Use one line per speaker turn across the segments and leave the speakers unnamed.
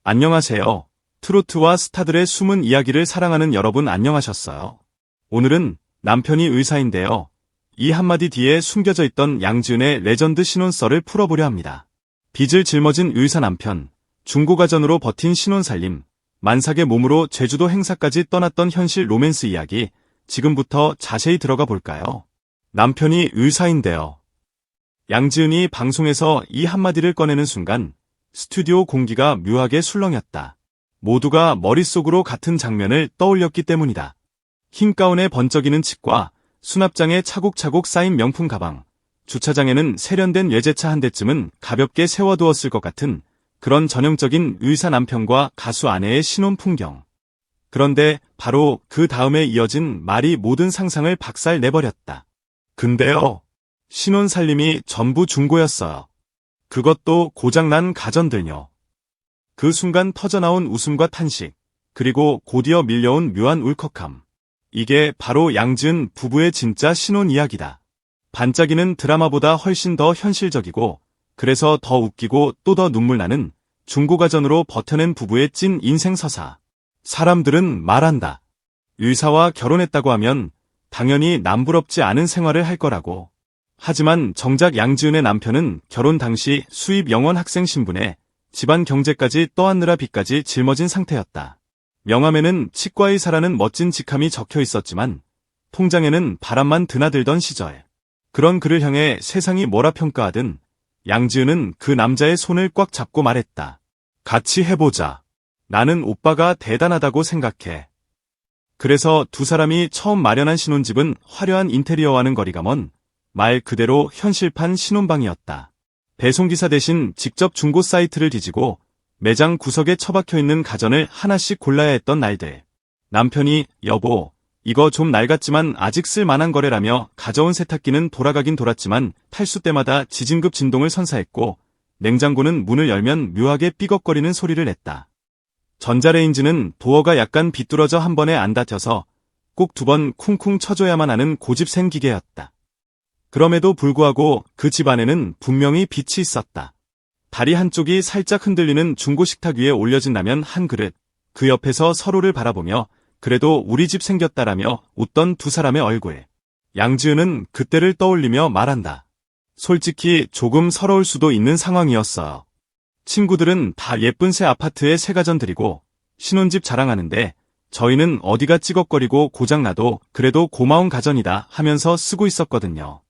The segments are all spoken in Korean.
안녕하세요. 트로트와 스타들의 숨은 이야기를 사랑하는 여러분 안녕하셨어요. 오늘은 남편이 의사인데요. 이 한마디 뒤에 숨겨져 있던 양지은의 레전드 신혼썰을 풀어보려 합니다. 빚을 짊어진 의사 남편, 중고가전으로 버틴 신혼살림, 만삭의 몸으로 제주도 행사까지 떠났던 현실 로맨스 이야기, 지금부터 자세히 들어가 볼까요? 남편이 의사인데요. 양지은이 방송에서 이 한마디를 꺼내는 순간 스튜디오 공기가 묘하게 술렁였다. 모두가 머릿속으로 같은 장면을 떠올렸기 때문이다. 흰 가운에 번쩍이는 칩과 수납장에 차곡차곡 쌓인 명품 가방, 주차장에는 세련된 외제차 한 대쯤은 가볍게 세워두었을 것 같은 그런 전형적인 의사 남편과 가수 아내의 신혼 풍경. 그런데 바로 그 다음에 이어진 말이 모든 상상을 박살내버렸다. 근데요, 신혼 살림이 전부 중고였어요. 그것도 고장난 가전들요. 그 순간 터져나온 웃음과 탄식, 그리고 곧이어 밀려온 묘한 울컥함. 이게 바로 양지은 부부의 진짜 신혼 이야기다. 반짝이는 드라마보다 훨씬 더 현실적이고, 그래서 더 웃기고 또 더 눈물 나는 중고가전으로 버텨낸 부부의 찐 인생 서사. 사람들은 말한다. 의사와 결혼했다고 하면 당연히 남부럽지 않은 생활을 할 거라고. 하지만 정작 양지은의 남편은 결혼 당시 수입 영원 학생 신분에 집안 경제까지 떠안느라 빚까지 짊어진 상태였다. 명함에는 치과의사라는 멋진 직함이 적혀 있었지만 통장에는 바람만 드나들던 시절. 그런 그를 향해 세상이 뭐라 평가하든 양지은은 그 남자의 손을 꽉 잡고 말했다. 같이 해보자. 나는 오빠가 대단하다고 생각해. 그래서 두 사람이 처음 마련한 신혼집은 화려한 인테리어와는 거리가 먼 말 그대로 현실판 신혼방이었다. 배송기사 대신 직접 중고 사이트를 뒤지고 매장 구석에 처박혀 있는 가전을 하나씩 골라야 했던 날들. 남편이 여보, 이거 좀 낡았지만 아직 쓸만한 거래라며 가져온 세탁기는 돌아가긴 돌았지만 탈수 때마다 지진급 진동을 선사했고 냉장고는 문을 열면 묘하게 삐걱거리는 소리를 냈다. 전자레인지는 도어가 약간 비뚤어져 한 번에 안 닫혀서 꼭 두 번 쿵쿵 쳐줘야만 하는 고집센 기계였다. 그럼에도 불구하고 그 집 안에는 분명히 빛이 있었다. 다리 한쪽이 살짝 흔들리는 중고 식탁 위에 올려진 라면 한 그릇, 그 옆에서 서로를 바라보며 그래도 우리 집 생겼다라며 웃던 두 사람의 얼굴. 양지은은 그때를 떠올리며 말한다. 솔직히 조금 서러울 수도 있는 상황이었어요. 친구들은 다 예쁜 새 아파트에 새 가전 들이고 신혼집 자랑하는데 저희는 어디가 찌걱거리고 고장나도 그래도 고마운 가전이다 하면서 쓰고 있었거든요.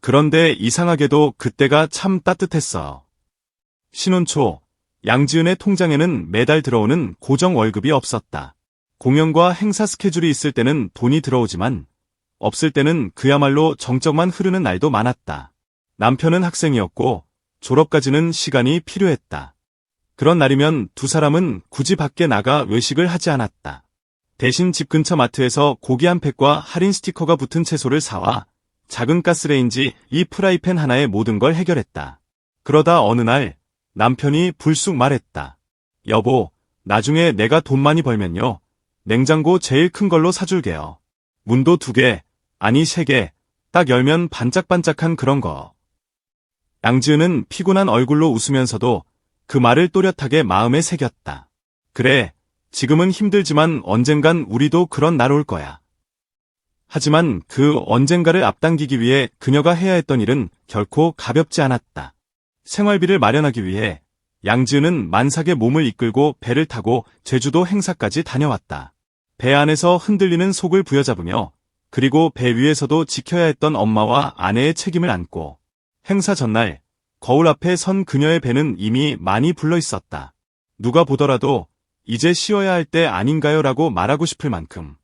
그런데 이상하게도 그때가 참 따뜻했어요. 신혼 초, 양지은의 통장에는 매달 들어오는 고정 월급이 없었다. 공연과 행사 스케줄이 있을 때는 돈이 들어오지만 없을 때는 그야말로 정적만 흐르는 날도 많았다. 남편은 학생이었고 졸업까지는 시간이 필요했다. 그런 날이면 두 사람은 굳이 밖에 나가 외식을 하지 않았다. 대신 집 근처 마트에서 고기 한 팩과 할인 스티커가 붙은 채소를 사와 작은 가스레인지 이 프라이팬 하나에 모든 걸 해결했다. 그러다 어느 날 남편이 불쑥 말했다. 여보, 나중에 내가 돈 많이 벌면요. 냉장고 제일 큰 걸로 사줄게요. 문도 2개, 아니 3개, 딱 열면 반짝반짝한 그런 거. 양지은은 피곤한 얼굴로 웃으면서도 그 말을 또렷하게 마음에 새겼다. 그래, 지금은 힘들지만 언젠간 우리도 그런 날 올 거야. 하지만 그 언젠가를 앞당기기 위해 그녀가 해야 했던 일은 결코 가볍지 않았다. 생활비를 마련하기 위해 양지은은 만삭의 몸을 이끌고 배를 타고 제주도 행사까지 다녀왔다. 배 안에서 흔들리는 속을 부여잡으며 그리고 배 위에서도 지켜야 했던 엄마와 아내의 책임을 안고 행사 전날 거울 앞에 선 그녀의 배는 이미 많이 불러 있었다. 누가 보더라도 이제 쉬어야 할 때 아닌가요? 라고 말하고 싶을 만큼.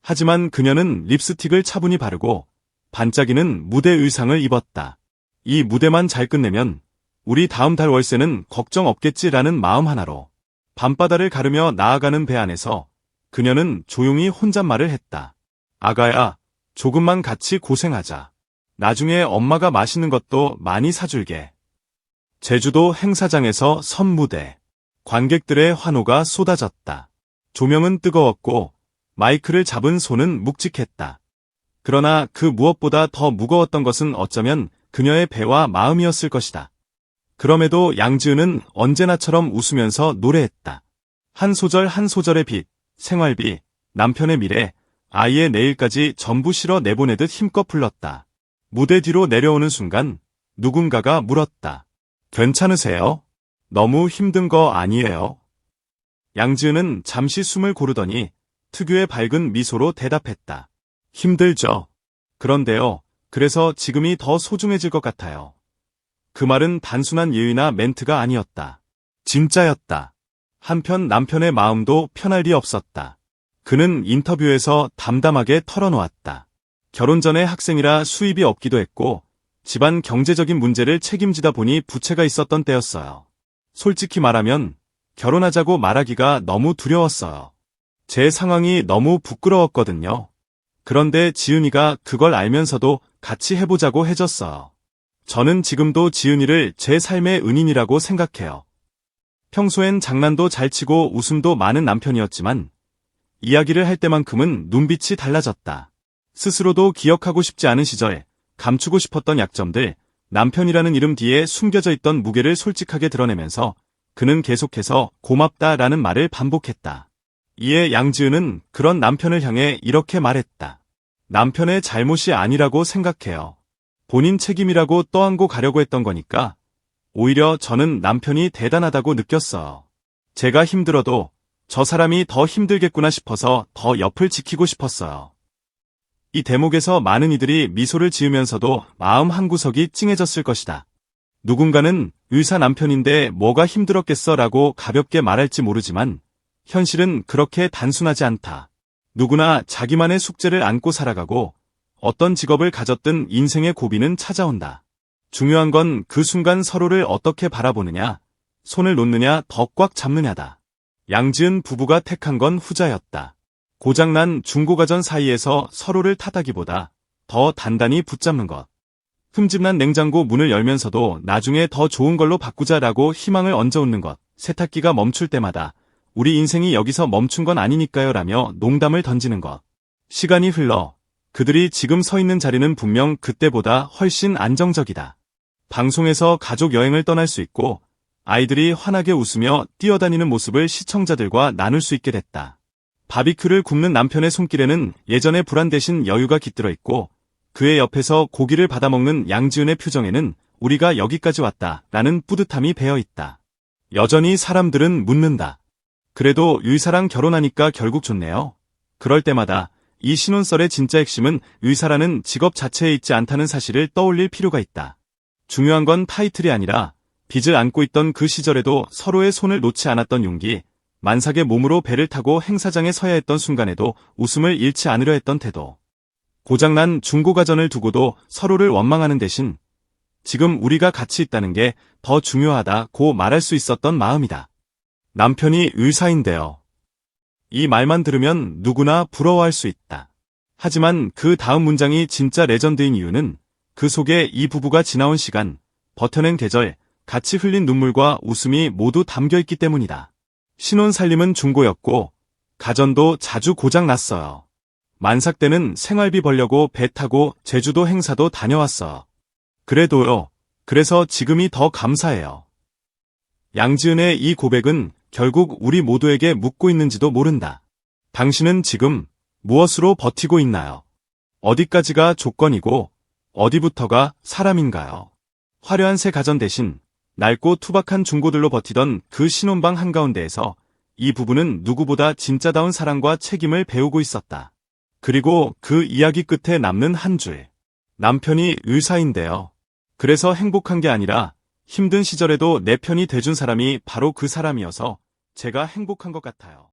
하지만 그녀는 립스틱을 차분히 바르고 반짝이는 무대 의상을 입었다. 이 무대만 잘 끝내면 우리 다음 달 월세는 걱정 없겠지라는 마음 하나로 밤바다를 가르며 나아가는 배 안에서 그녀는 조용히 혼잣말을 했다. 아가야, 조금만 같이 고생하자. 나중에 엄마가 맛있는 것도 많이 사줄게. 제주도 행사장에서 선무대. 관객들의 환호가 쏟아졌다. 조명은 뜨거웠고 마이크를 잡은 손은 묵직했다. 그러나 그 무엇보다 더 무거웠던 것은 어쩌면 그녀의 배와 마음이었을 것이다. 그럼에도 양지은은 언제나처럼 웃으면서 노래했다. 한 소절 한 소절의 빚, 생활비, 남편의 미래, 아이의 내일까지 전부 실어 내보내듯 힘껏 불렀다. 무대 뒤로 내려오는 순간 누군가가 물었다. 괜찮으세요? 너무 힘든 거 아니에요? 양지은은 잠시 숨을 고르더니 특유의 밝은 미소로 대답했다. 힘들죠. 그런데요, 그래서 지금이 더 소중해질 것 같아요. 그 말은 단순한 예의나 멘트가 아니었다. 진짜였다. 한편 남편의 마음도 편할 리 없었다. 그는 인터뷰에서 담담하게 털어놓았다. 결혼 전에 학생이라 수입이 없기도 했고 집안 경제적인 문제를 책임지다 보니 부채가 있었던 때였어요. 솔직히 말하면 결혼하자고 말하기가 너무 두려웠어요. 제 상황이 너무 부끄러웠거든요. 그런데 지은이가 그걸 알면서도 같이 해보자고 해줬어요. 저는 지금도 지은이를 제 삶의 은인이라고 생각해요. 평소엔 장난도 잘 치고 웃음도 많은 남편이었지만 이야기를 할 때만큼은 눈빛이 달라졌다. 스스로도 기억하고 싶지 않은 시절, 감추고 싶었던 약점들, 남편이라는 이름 뒤에 숨겨져 있던 무게를 솔직하게 드러내면서 그는 계속해서 고맙다라는 말을 반복했다. 이에 양지은은 그런 남편을 향해 이렇게 말했다. 남편의 잘못이 아니라고 생각해요. 본인 책임이라고 떠안고 가려고 했던 거니까 오히려 저는 남편이 대단하다고 느꼈어요. 제가 힘들어도 저 사람이 더 힘들겠구나 싶어서 더 옆을 지키고 싶었어요. 이 대목에서 많은 이들이 미소를 지으면서도 마음 한구석이 찡해졌을 것이다. 누군가는 의사 남편인데 뭐가 힘들었겠어 라고 가볍게 말할지 모르지만 현실은 그렇게 단순하지 않다. 누구나 자기만의 숙제를 안고 살아가고 어떤 직업을 가졌든 인생의 고비는 찾아온다. 중요한 건 그 순간 서로를 어떻게 바라보느냐, 손을 놓느냐 더 꽉 잡느냐다. 양지은 부부가 택한 건 후자였다. 고장난 중고가전 사이에서 서로를 탓하기보다 더 단단히 붙잡는 것. 흠집난 냉장고 문을 열면서도 나중에 더 좋은 걸로 바꾸자라고 희망을 얹어웃는 것. 세탁기가 멈출 때마다 우리 인생이 여기서 멈춘 건 아니니까요 라며 농담을 던지는 것. 시간이 흘러 그들이 지금 서 있는 자리는 분명 그때보다 훨씬 안정적이다. 방송에서 가족 여행을 떠날 수 있고 아이들이 환하게 웃으며 뛰어다니는 모습을 시청자들과 나눌 수 있게 됐다. 바비큐를 굽는 남편의 손길에는 예전의 불안 대신 여유가 깃들어 있고 그의 옆에서 고기를 받아먹는 양지은의 표정에는 우리가 여기까지 왔다 라는 뿌듯함이 배어 있다. 여전히 사람들은 묻는다. 그래도 의사랑 결혼하니까 결국 좋네요. 그럴 때마다 이 신혼설의 진짜 핵심은 의사라는 직업 자체에 있지 않다는 사실을 떠올릴 필요가 있다. 중요한 건 타이틀이 아니라 빚을 안고 있던 그 시절에도 서로의 손을 놓지 않았던 용기, 만삭의 몸으로 배를 타고 행사장에 서야 했던 순간에도 웃음을 잃지 않으려 했던 태도. 고장난 중고가전을 두고도 서로를 원망하는 대신 지금 우리가 같이 있다는 게 더 중요하다고 말할 수 있었던 마음이다. 남편이 의사인데요. 이 말만 들으면 누구나 부러워할 수 있다. 하지만 그 다음 문장이 진짜 레전드인 이유는 그 속에 이 부부가 지나온 시간, 버텨낸 계절, 같이 흘린 눈물과 웃음이 모두 담겨있기 때문이다. 신혼 살림은 중고였고 가전도 자주 고장났어요. 만삭 때는 생활비 벌려고 배 타고 제주도 행사도 다녀왔어요. 그래도요. 그래서 지금이 더 감사해요. 양지은의 이 고백은 결국 우리 모두에게 묻고 있는지도 모른다. 당신은 지금 무엇으로 버티고 있나요? 어디까지가 조건이고 어디부터가 사람인가요? 화려한 새 가전 대신 낡고 투박한 중고들로 버티던 그 신혼방 한가운데에서 이 부부는 누구보다 진짜다운 사랑과 책임을 배우고 있었다. 그리고 그 이야기 끝에 남는 한 줄. 남편이 의사인데요. 그래서 행복한 게 아니라 힘든 시절에도 내 편이 돼준 사람이 바로 그 사람이어서 제가 행복한 것 같아요.